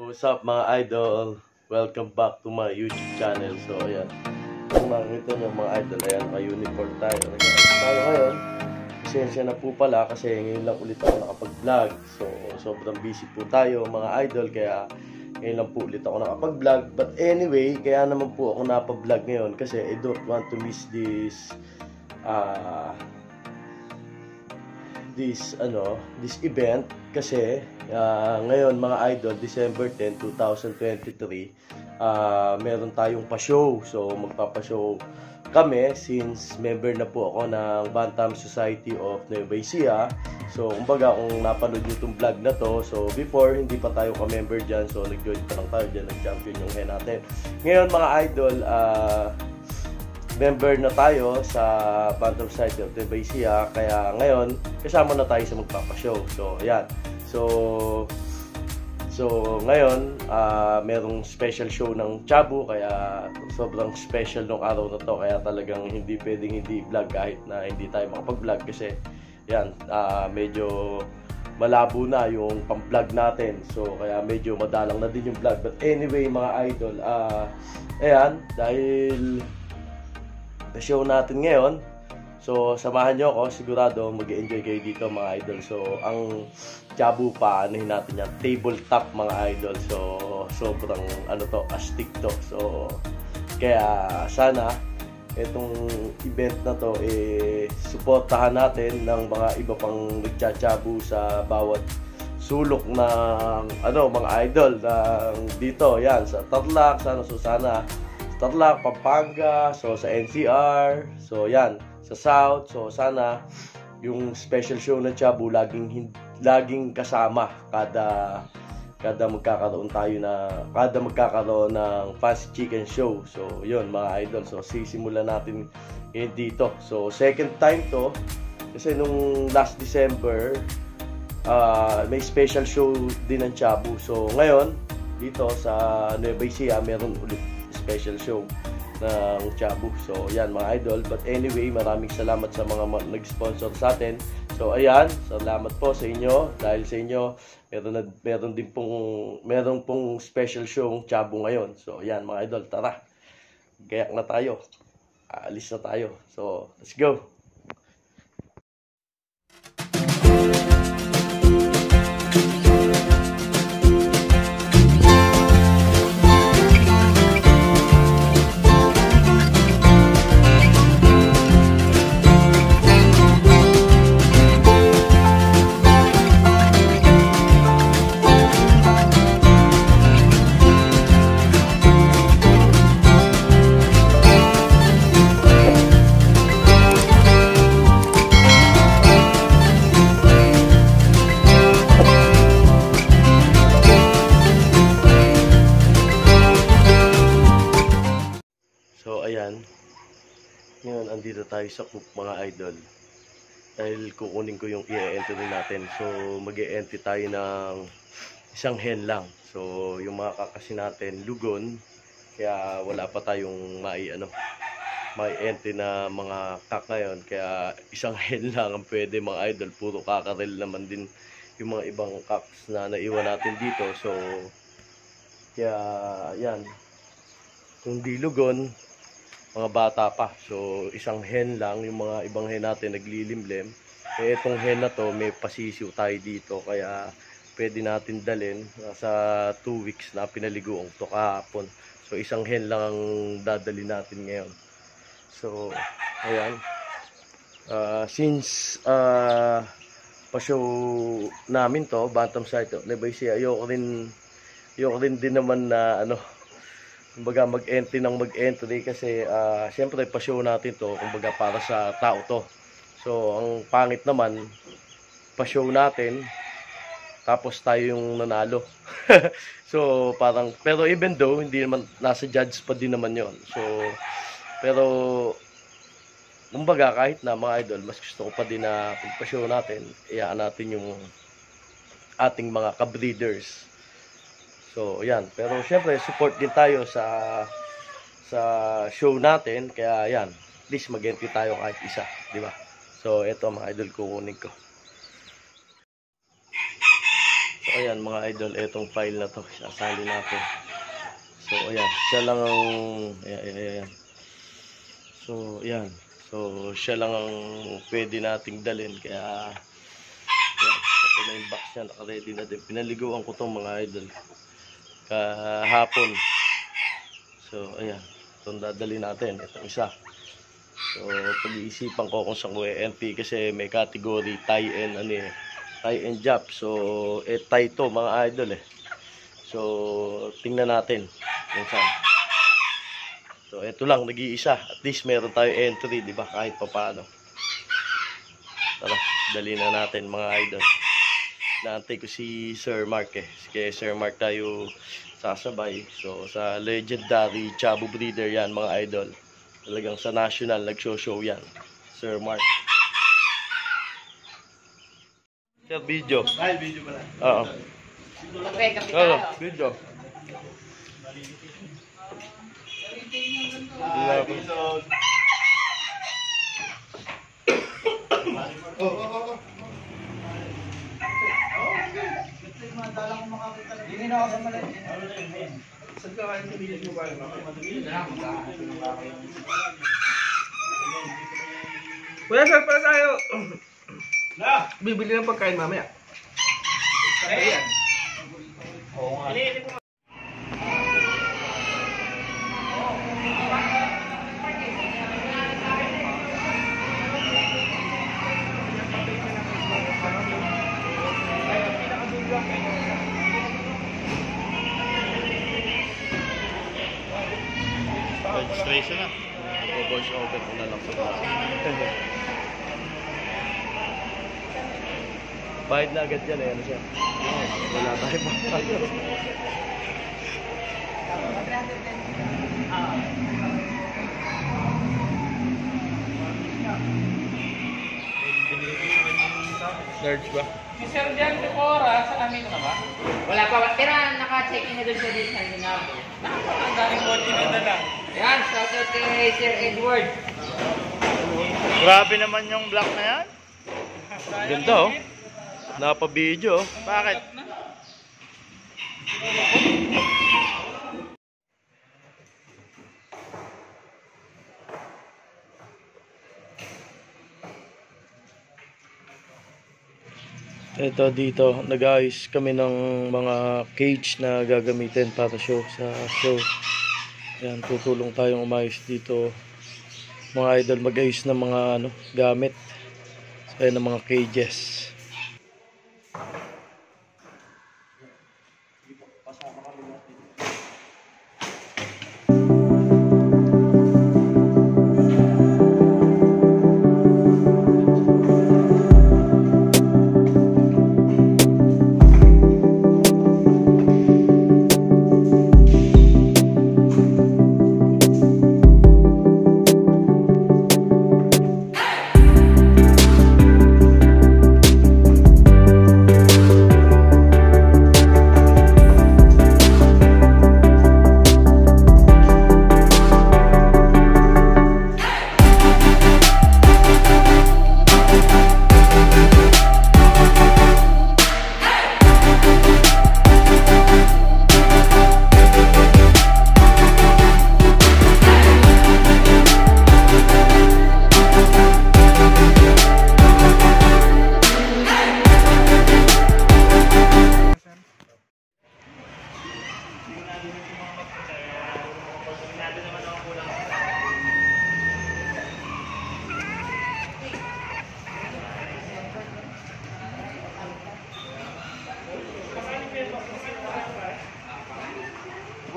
What's up mga idol? Welcome back to my YouTube channel. So ayan, kung makikita nyo mga idol, ayan, ka-uniform tayo. Tayo ngayon, pasensya na po pala kasi ngayon lang ulit ako nakapag-vlog. So sobrang busy po tayo mga idol, kaya ngayon lang po ulit ako nakapag-vlog. But anyway, kaya naman po ako napag-vlog ngayon kasi I don't want to miss this this event kasi ngayon mga idol, December 10, 2023, meron tayong pa-show. So magpapa-show kami since member na po ako ng Bantam Society of Nueva Ecija. So kumbaga kung napanood nyo itong vlog na to, so before hindi pa tayo ka-member dyan, so nag-join pa lang tayo dyan, nag-champion yung hen natin. Ngayon mga idol, member na tayo sa Bantam Society of Nueva Ecija, kaya ngayon kasama na tayo sa magpapashow. So ayan, so ngayon merong special show ng Chabu, kaya sobrang special nung araw na to, kaya talagang hindi pwedeng hindi vlog kahit na hindi tayo makapag-vlog kasi yan, medyo malabo na yung pang-vlog natin, so kaya medyo madalang na din yung vlog. But anyway mga idol, ayan, dahil show natin ngayon, so samahan nyo ako, sigurado mag-enjoy kayo dito mga idol. So ang Chabu pa, anuhin natin yan, tabletop mga idol. So sobrang astig to. So kaya sana itong event na to suportahan natin ng mga iba pang nagcha-chabu sa bawat sulok ng mga idol ng dito, yan sa Tarlac, sana Tarlac, Pampanga, so sa NCR, so yan, sa South. So sana yung special show ng Chabu laging kasama kada magkakaroon ng Fancy Chicken Show. So yun mga idol, so sisimulan natin dito. So second time to kasi nung last December may special show din ng Chabu. So ngayon dito sa Nueva Ecija meron ulit special show ng Chabu. So ayan mga idol, but anyway, maraming salamat sa mga nag-sponsor sa atin. So ayan, salamat po sa inyo. Dahil sa inyo, meron pong special show ng Chabu ngayon. So ayan mga idol, tara, gayak na tayo, alis na tayo. So let's go. So ayan, ngayon andito tayo sa coop mga idol, dahil kukunin ko yung i-entry natin. So mag-e-entry tayo ng isang hen lang. So yung mga kakasi natin lugon, kaya wala pa tayong mai-entry na mga kak ngayon, kaya isang hen lang ang pwede mga idol. Puro kakarel naman din yung mga ibang kaks na naiwan natin dito. So kaya yan, kung di lugon, mga bata pa. So isang hen lang, yung mga ibang hen natin naglilimlim. Itong hen na to may pasisiw tayo dito, kaya pwede natin dalhin sa 2 weeks na pinaliguan to kahapon. So isang hen lang ang dadali natin ngayon. So ayan, since pa-show namin to, Bantam Society of Nueva Ecija, ayoko rin din naman na kumbaga mag-entry kasi syempre pa-show natin to, kumbaga para sa tao to. So ang pangit naman, pa-show natin tapos tayo yung nanalo. So parang, pero even though hindi naman, nasa judge pa din naman yon. So pero kumbaga kahit na mga idol, mas gusto ko pa din na pag-pa-show natin, iyaan natin yung ating mga ka-breeders. So yan, pero syempre support din tayo sa show natin, kaya yan, please mag-entry tayo kahit isa, di ba? So ito mga idol, kukunin ko. So ayan mga idol, etong file na to, sasali natin. So, ayan, siya lang ang, ayan. So, ayan. So, siya lang ang pwede nating dalhin. Kaya, ayan, ito na yung box niya, naka-ready na din. Pinaliguan ko tong mga idol kahapon. So, ayan. Itong dadali natin, itong isa. So, pag-iisipan ko kung saan ko entry kasi may category tie and tie and job. So, tie to mga idol eh. So, tingnan natin kung saan. So, ito lang, nag-iisa. At least meron tayo entry, di ba? Kahit pa paano. Tara, dali na natin mga idol. Naantay ko si Sir Mark eh. Kaya Sir Mark tayo sasabay. So, sa legendary Chabo Breeder yan mga idol. Talagang sa national nag-show yan. Sir Mark. Sir, video. Ay, video pala. Oo. Okay, kapitalo. Video. Episode. Hindi na ako sa malaki. Saan ka kayo nabilis mo ba? Kuya, sir, para tayo. Na! Bibili ng pagkain mamaya. Ayan. Oo nga. Registration na. Voice over ko na lang sa bata. Bayad na agad yan eh. Ano siya? Wala tayo pa. Nerds ba? Si Sir Jan Decora, sa amin na ba? Wala pa. Pero naka-check in na doon siya din sa Leonardo. Ang daming kotse na dala. Yan, shout out kay Sir Edward. Grabe naman yung black na yan. Ganda oh. Napa-video. Bakit? Ito dito, nag-ayos kami ng mga cage na gagamitin para sa show. Ayan, tutulong tayong umayos dito. Mga idol, mag-ayos ng mga gamit. Ayan, ng mga cages.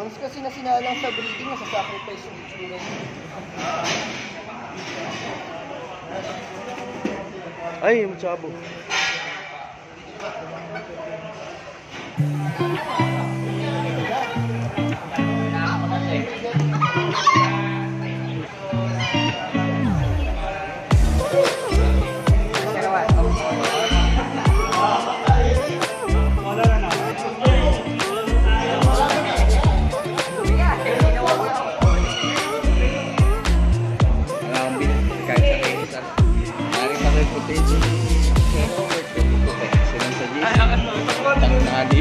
Once kasi na sinalang sa breeding, nasa-sacrifice yung itsura niya. Ay, Chabo. Nakadi.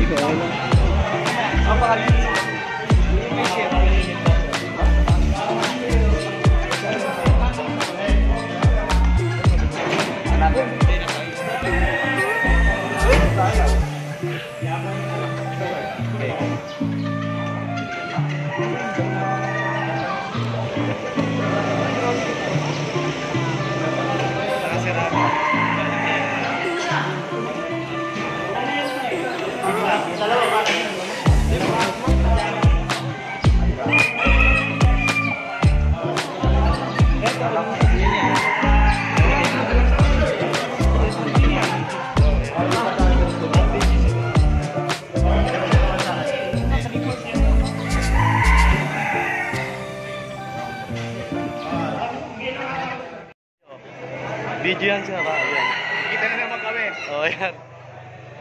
Video yan siya ka. Ayan. Kita na naman kami. Oh, ayan.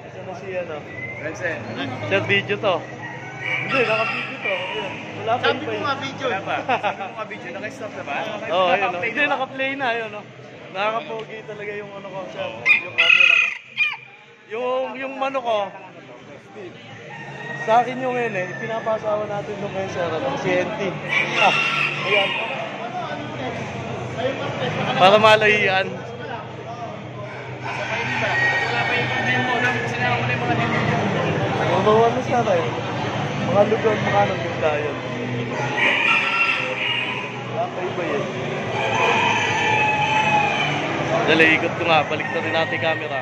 Isa na siya, no? Vincent. Sir, video to. Hindi, naka-video to. Ayan. Wala pa Sabi yun ko pa nga yun. video. Wala pa. Sabi ko nga video. Naka-stop na ba? Oo, ayun, no? Hindi, naka-play na, ayun, no? Nakaka-pogi talaga yung ano ko, sir. Yung camera ko. Yung mano ko, sa akin yung yun eh, pinapasawa natin nung kay sir, ano, si NT. Ah, ayan. Para malahian. Number one na siya tayo. Mga lugar, mga nang ganda yun. Wala pa iba yun. Dali, ikot ko nga. Balik na rin natin yung camera.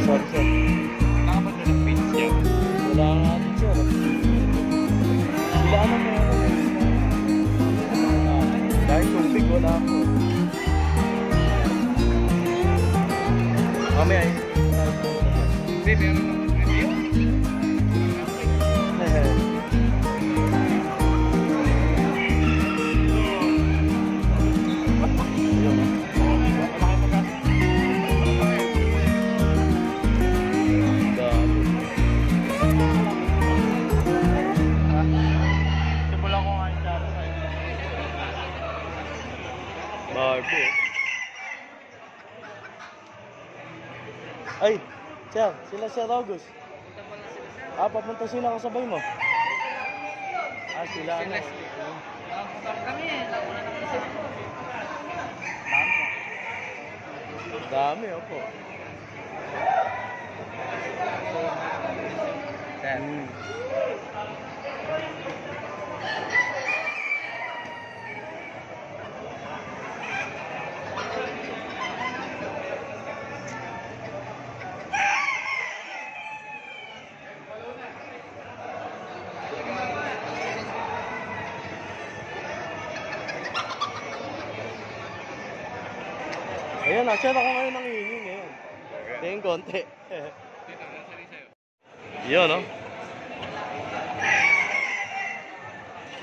sorry sir. Nakapag na ng pins niya. Wala nga din sir. Sila ano meron. Dahil tubig wala po. Mamaya eh. Hindi, meron ng review. Simulan ko nga yung data sa'yo. Barbie. Ay, sir, sila Sir August. Papunta sila kasabay mo. Sila ano. Kami eh, nauna na kasi. Dami, opo. Hmm. Ayan na, share ako ngayon ng hingin ngayon. Tingin konti. Yun, no?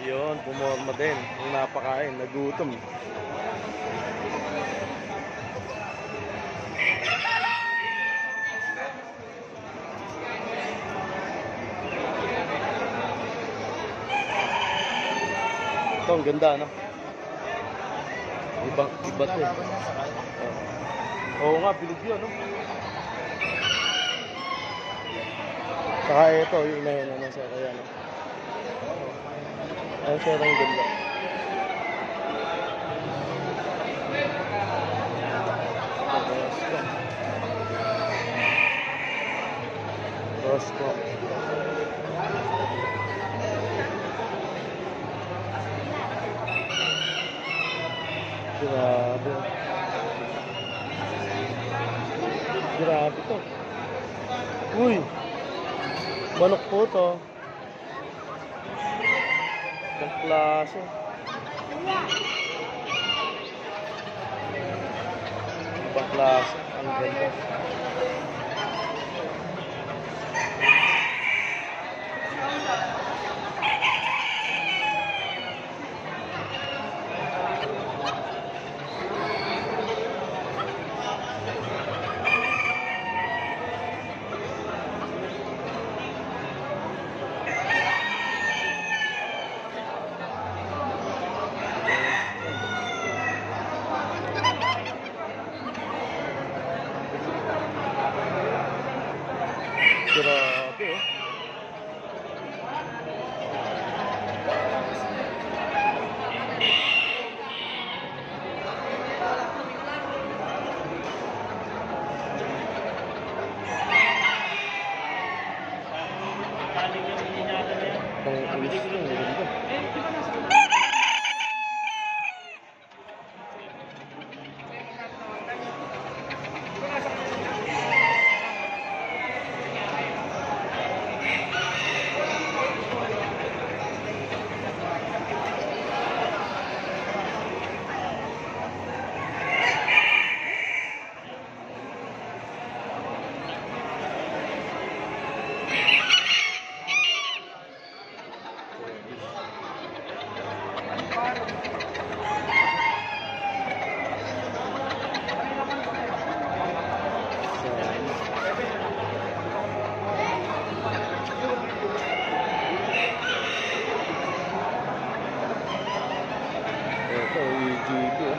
Yun, pumorma din. Yung napakain, nagutom. Ito, ang ganda, no? Iba to eh. Oo nga, bilog yun, no? Saka ito, yung na yun, ano, sa kaya, no? Ayun siya ang ganda. Rosco. Grabe. Grabe to. Uy! Manok po to. Ang klase. Ibang klase. Ang ganda. Grabe, oh. Ang alis ko, maganda. Ito, EGB, oh.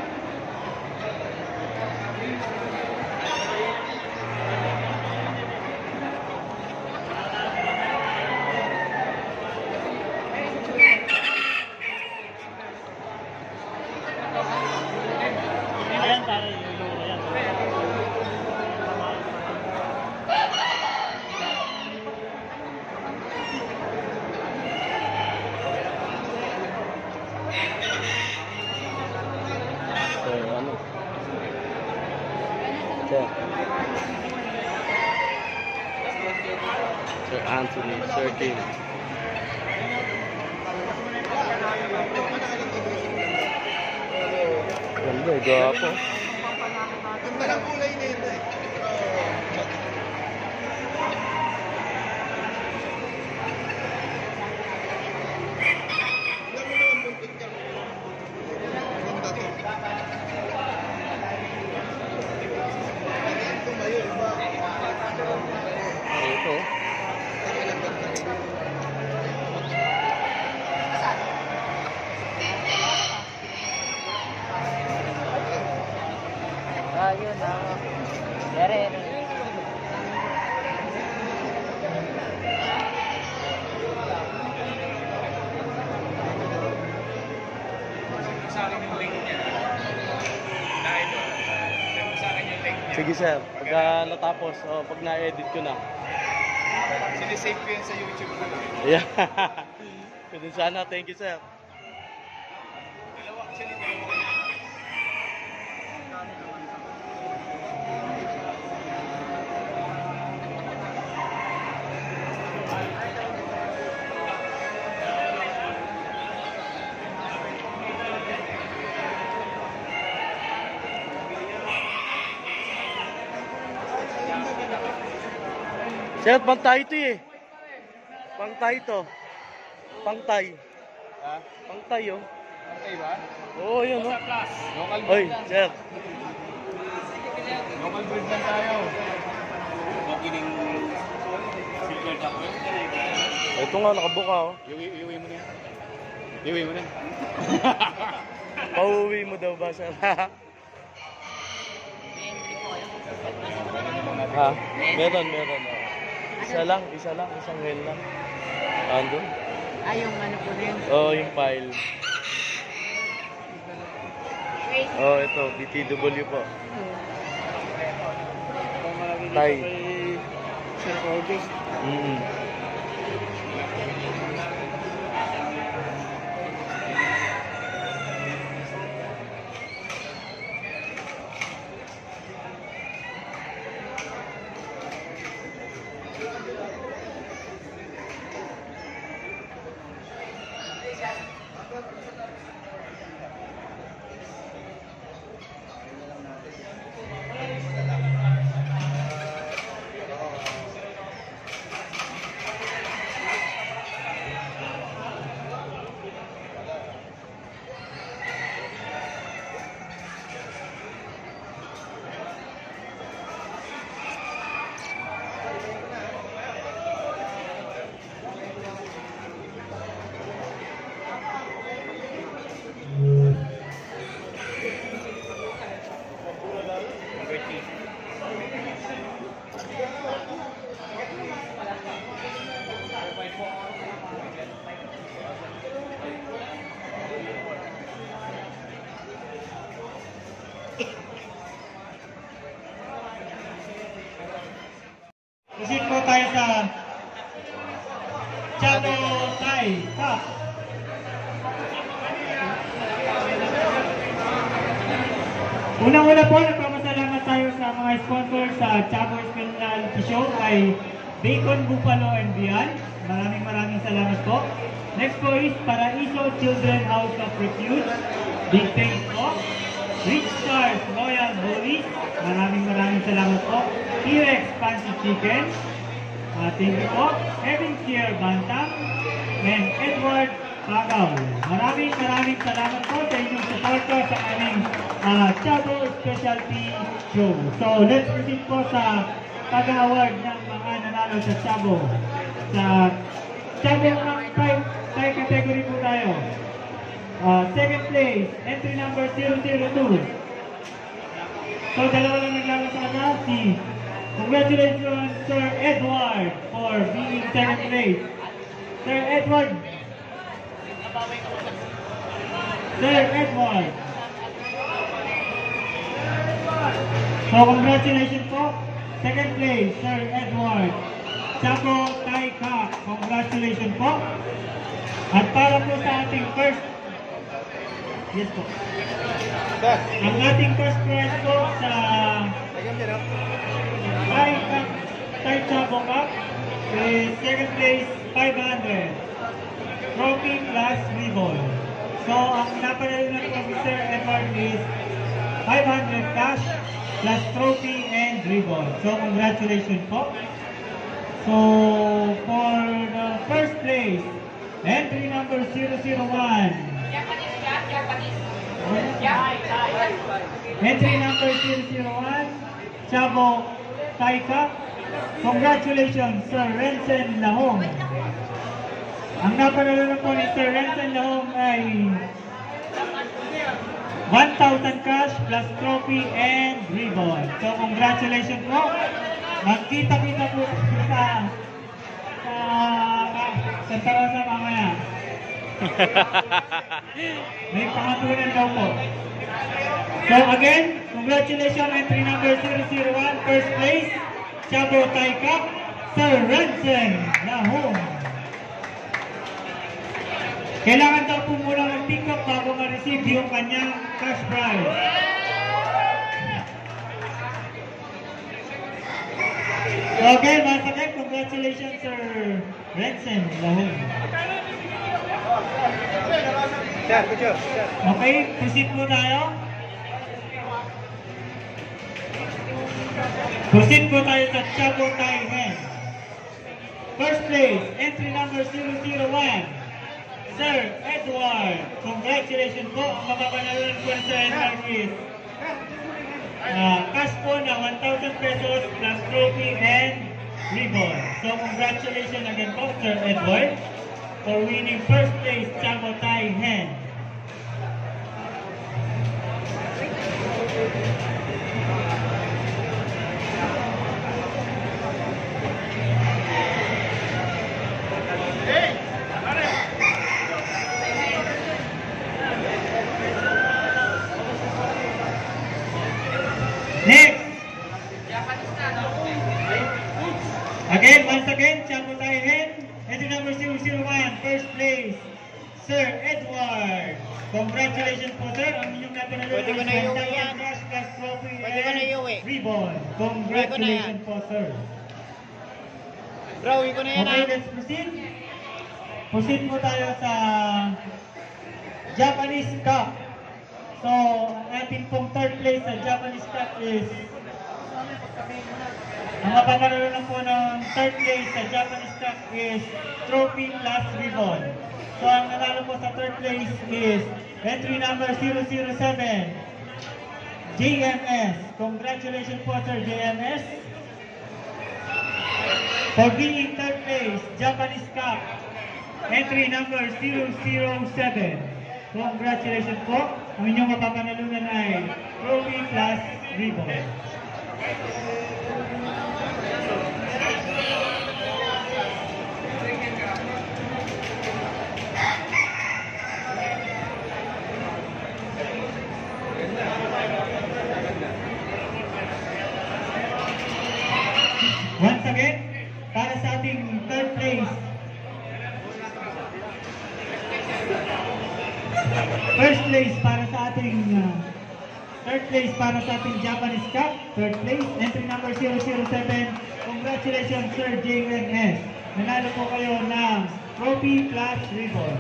Ayan, tayo yung luro yan. Ano? Sir. Sir Anthony, Sir King. Ganda, gwapo. Ganda ng kulay nito eh. Ito. Ayun na. Yari. Sa akin yung link niya. Dahil sa akin yung link niya. Sige sir, pagka natapos, pag na-edit ko na. Sinisave ko yan sa YouTube ko. Yeah. Ganun sana, thank you sir. Dalawa kasi dalawa. Sir, pangtay ito eh. Pangtay ito. Pangtay. Ha? Pangtay oh. Okay ba? Oo, yun oh. Local Oy, breed lang. sir. Local breed lang tayo. Ito nga, nakabuka oh. Iuwi mo na yan. Iuwi mo na. Pauwi mo daw ba sir? Ha? Meron. Oh. Isa lang, isang well lang. Andun? Yung ano po rin. Oo, yung file. Oo, ito, BTW po. Tay. Sir Orbis. Proceed po tayo sa Chavo Thai Cup. Unang-una po, nagpapasalamat tayo sa mga sponsor sa Chavo Specialty Show kay Bacon Buffalo and Beyond. Maraming salamat po. Next po is Paraiso Children House of Refuge. Big thanks po. Rich Stars Royal Bullies. Maraming salamat po. T-Rex Fancy Chicken. Thank you po. Kevin Kier Bantam. And Edward Pagaw. Maraming salamat po sa inyong suporta sa aming Chavo Specialty Show. So let's proceed po sa pag-award ng mga nanalo sa Chavo. Sa Chavo ng Thai category po tayo. Second place, entry number 002. So dalawa lang naglalasada si congratulations Sir Edward for being second place. Sir Edward. So congratulations po. Second place, Sir Edward. Chavo Thai Cup. Congratulations po. At para po sa ating first. Yes po. Ang ating first prize po sa Thai Cup Chabo Cup is second place 500. Trophy plus ribbon. So, ang napanalunan po ni Sir Edward is 500 cash plus trophy and ribbon. So, congratulations po. So, for the first place, entry number 001. Entry number 001, Chabo Taika. Congratulations, Sir Renzen Lahong. Ang napanalunan po ni Sir Renzen Lahong ay 1,000 cash plus trophy and ribbon. So, congratulations po. Magkita-kita po sa Tarosa mamaya. May pangatunan daw po. So again, congratulations entry number 001, first place, Chabo Taika, Sir Renzen Lahong. Kailangan daw po muna mag-pick up bago ma-receive yung kanyang cash prize. Okay, once again, congratulations Sir Renzen Lahong. Okay, proceed po tayo. Proceed po tayo sa Chabo Tai Hen. First place, entry number 001, Sir Edward. Congratulations po. Ang mapapanalunan po ni Sir Edward is cash po na 1,000 pesos plus trophy and ribbon. So congratulations again po Sir Edward for winning first place Chabo Tai Hen. Next. Again, once again, Chabo Tai Hen. Entry number 001, first place, Sir Edward. Congratulations po, sir. Ang inyong napanalunan Pwede ko na iuwi yan. cash plus trophy Pwede ko na iuwi. and ribbon. Congratulations po, sir. Bro, ko na yan Okay, let's proceed. Proceed po tayo sa Japanese Cup. So, ang ating pong third place sa Japanese Cup is ang mapapanalunan po ng third place sa Japanese Cup is trophy plus ribbon. So, ang nanalo po sa third place is entry number 007, JMS. Congratulations po, Sir JMS. For being third place, Japanese Cup, entry number 007. Congratulations po. Ang inyong mapapanalunan ay trophy plus ribbon. Once again, para sa ating third place, first place para sa ating third place para sa ating Japanese Cup, third place, entry number 007. Congratulations, Sir JMS. Nanalo po kayo ng trophy plus ribbon.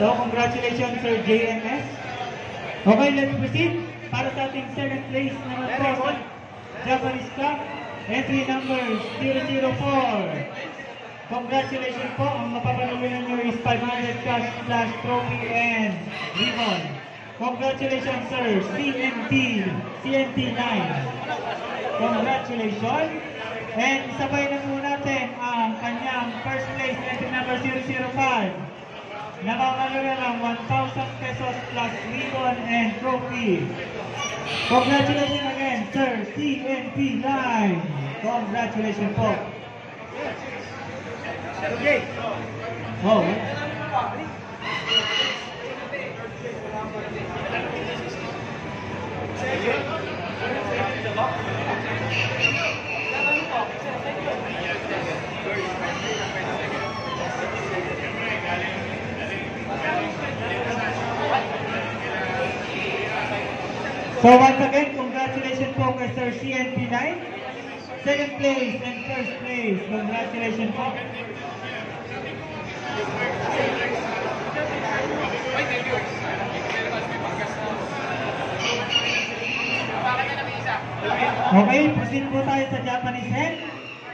So, congratulations, Sir JMS. Okay, let's proceed. Para sa ating second place naman po sa Japanese Cup, entry number 004. Congratulations po. Ang mapapanalunan nyo is 500 cash plus trophy and ribbon. Congratulations, sir. CNT9. Congratulations. And isabay na po natin ang kanyang first place, entry number 005. Napapanalunan ng 1,000 pesos plus ribbon and trophy. Congratulations again, sir. CNT9. Congratulations po. Okay. Oh. So once again, congratulations po kay Sir CNP9. Second place and first place. Congratulations po. Ay, thank you. Bakit na namin isa? Okay, proceed po tayo sa Japanese Hen.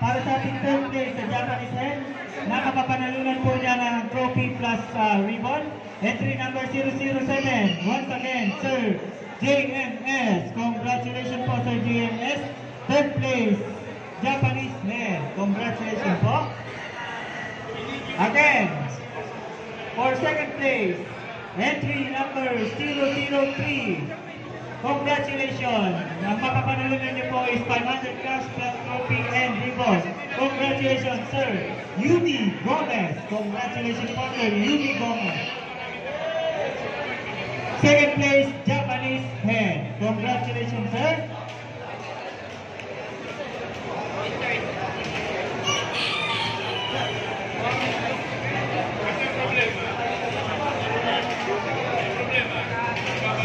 Para sa ating third place sa Japanese Hen, nakapapanalunan po niya ng trophy plus ribbon. Entry number 007. Once again, Sir JMS. Congratulations po, Sir JMS. Third place, Japanese Hen. Congratulations po. Again, for second place, entry number 003. Congratulations! Ang mapapanalunan niyo po is 500 cash plus trophy and ribbon. Congratulations, Sir Yumi Gomez. Congratulations po, Sir Yumi Gomez. Second place, Japanese Hen. Congratulations, sir.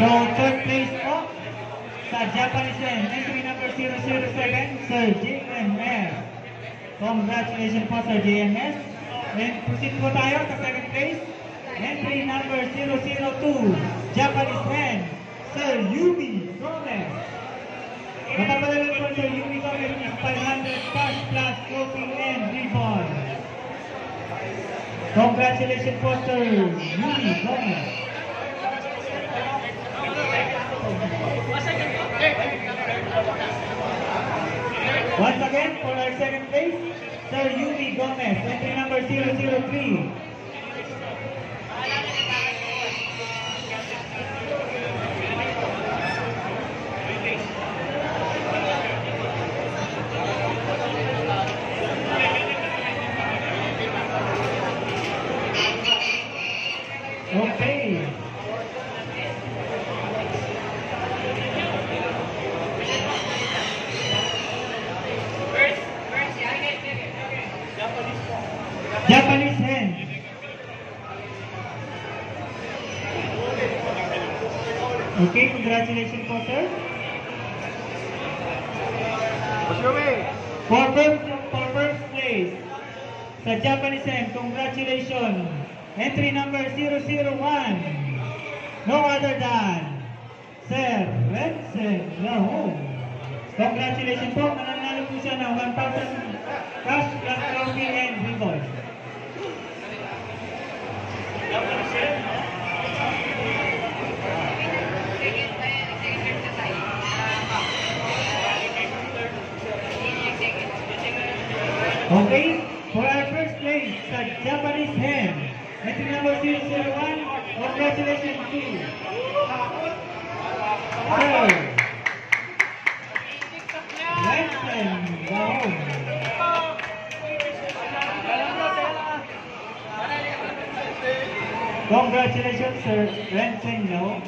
So, third place po sa Japanese Hen, entry number 007, Sir JMS. Congratulations po, Sir JMS. And proceed po tayo sa second place. Entry number 002, Japanese Hen, Sir Yumi Gomez. Mapapalalan po Sir Yumi Gomez is 500 cash plus trophy and ribbon. Congratulations po, Sir Yumi Gomez. Once again, for our second place, Sir Yumi Gomez, entry number 003. Okay. Japanese Hen. Okay, congratulations po, sir. For first place sa Japanese Hen, congratulations. Entry number 001. No other than Sir Rensen Lahom. Congratulations po. Mananalo po siya ng 1,000 cash plus trophy and ribbon. Okay, for our first place sa Japanese Hen, entry number 001, congratulations to Sir Rensen Lahom. Congratulations, Sir Rensen Lahom.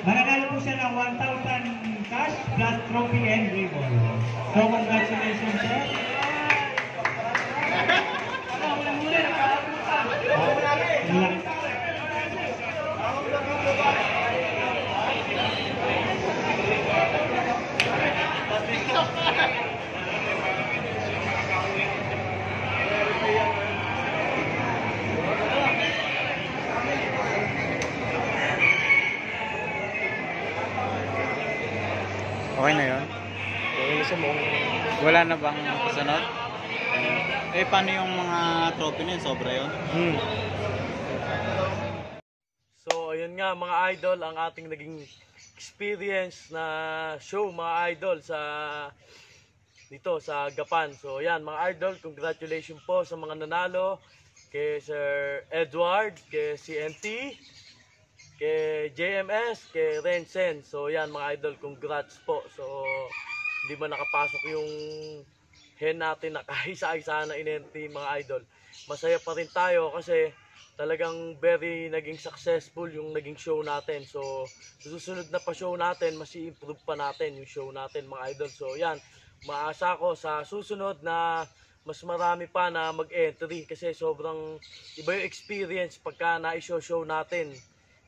Mananalo po siya ng 1,000 cash plus trophy and ribbon. So, congratulations, sir. Okay na yun? Wala na bang kasunod? Eh, paano yung mga trophy na yun? Sobra yun? So, ayun nga mga idol, ang ating naging experience na show mga idol sa dito sa Gapan. So, yan mga idol, congratulations po sa mga nanalo kay Sir Edward, kay CNT, kay JMS, kay Rensen. So, yan mga idol, congrats po. So, hindi ba nakapasok yung hen natin na kaisa-isa na inentry mga idol. Masaya pa rin tayo kasi talagang very naging successful yung naging show natin. So, susunod na pa show natin, mas i-improve pa natin yung show natin mga idol. So, yan. Maasa ko sa susunod na mas marami pa na mag-entry kasi sobrang iba yung experience pagka na-show natin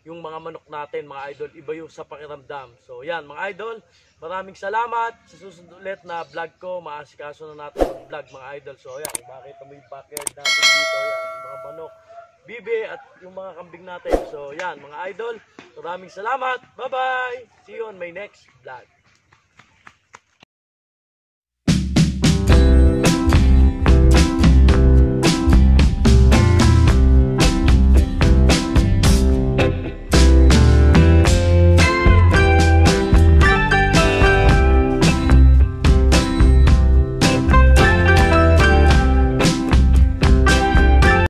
yung mga manok natin, mga idol. Iba yung sa pakiramdam. So yan mga idol, maraming salamat. Sa susunod ulit na vlog ko, maasikaso na natin mag-vlog mga idol. So yan, makita mo yung backyard natin dito. Yan, yung mga manok, bibe at yung mga kambing natin. So yan mga idol, maraming salamat. Bye bye. See you on my next vlog.